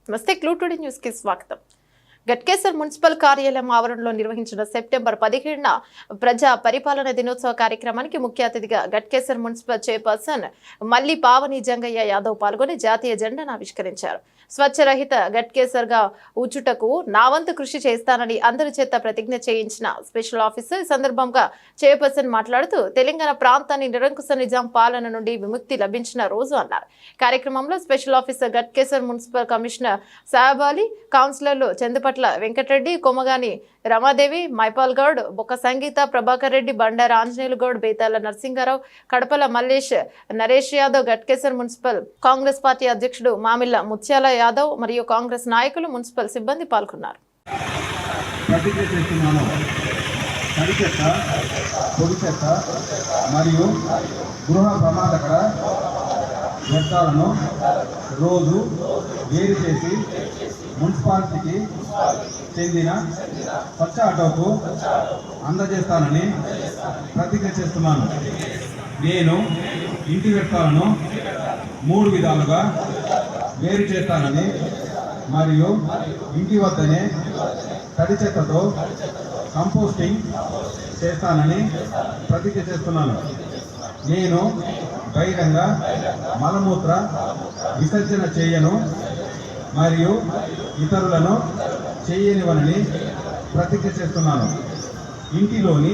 నమస్తే. Clue today news కి స్వాగతం. గట్కేసర్ మున్సిపల్ కార్యాలయం ఆవరణలో నిర్వహించిన సెప్టెంబర్ 17న ప్రజా పరిపాలన దినోత్సవ కార్యక్రమానికి ముఖ్య అతిథిగా గట్కేసర్ మున్సిపల్ చైర్పర్సన్ మల్లి పావని జంగయ్య యాదవ్ పాల్గొని జాతీయ జెండాను ఆవిష్కరించారు. స్వచ్ఛరహిత గట్కేసర్ గా ఉచ్చుటకు నా వంతు కృషి చేస్తానని అందరి చేత ప్రతిజ్ఞ చేయించిన స్పెషల్ ఆఫీసర్ ఈ సందర్భంగా చైర్పర్సన్ మాట్లాడుతూ తెలంగాణ ప్రాంతాన్ని నిరంకుశ నిజాం పాలన నుండి విముక్తి లభించిన రోజు అన్నారు. కార్యక్రమంలో special officer Ghatkesar municipal commissioner sahab Ali, కౌన్సిలర్లు చందుపట్ల వెంకటరెడ్డి, కొమగాని రమాదేవి, మైపాల్ గౌడ్, బొక్క సంగీత, ప్రభాకర్ రెడ్డి, బండారు ఆంజనేయులు గౌడ్, బేతాల నరసింగారావు, కడపల మల్లేష్, నరేష్ యాదవ్, గట్కేసర్ మున్సిపల్ కాంగ్రెస్ పార్టీ అధ్యక్షుడు మామిళ్ళ ముత్యాల యాదవ్ మరియు కాంగ్రెస్ నాయకులు, మున్సిపల్ సిబ్బంది పాల్గొన్నారు. మరియు గృహ ప్రమాదకర వ్యర్థాలను రోజు వేరు చేసి మున్సిపాలిటీకి చెందిన స్వచ్ఛ ఆటోకు అందజేస్తానని ప్రతిజ్ఞ చేస్తున్నాను. నేను ఇంటి వ్యర్థాలను 3 విధాలుగా వేరు చేస్తానని మరియు ఇంటి వద్దనే తడి చెత్తతో కంపోస్టింగ్ చేస్తానని ప్రతిజ్ఞ చేస్తున్నాను. నేను బహిరంగ మలమూత్ర విసర్జన చేయను మరియు ఇతరులను చేయనివనని ప్రతిజ్ఞ చేస్తున్నాను. ఇంటిలోని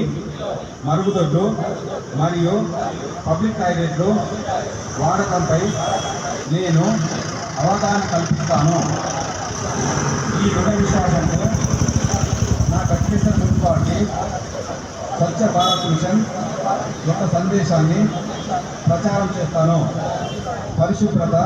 మరుగుదొడ్లు మరియు పబ్లిక్ టాయిలెట్లు వాడకంపై నేను అవగాహన కల్పిస్తాను. ఈ దృఢ విశ్వాసంతో నా గట్కేసర్ మున్సిపాలిటీ స్వచ్ఛ భారత్ మిషన్ యొక్క సందేశాన్ని ప్రచారం చేస్తాను. పరిశుభ్రత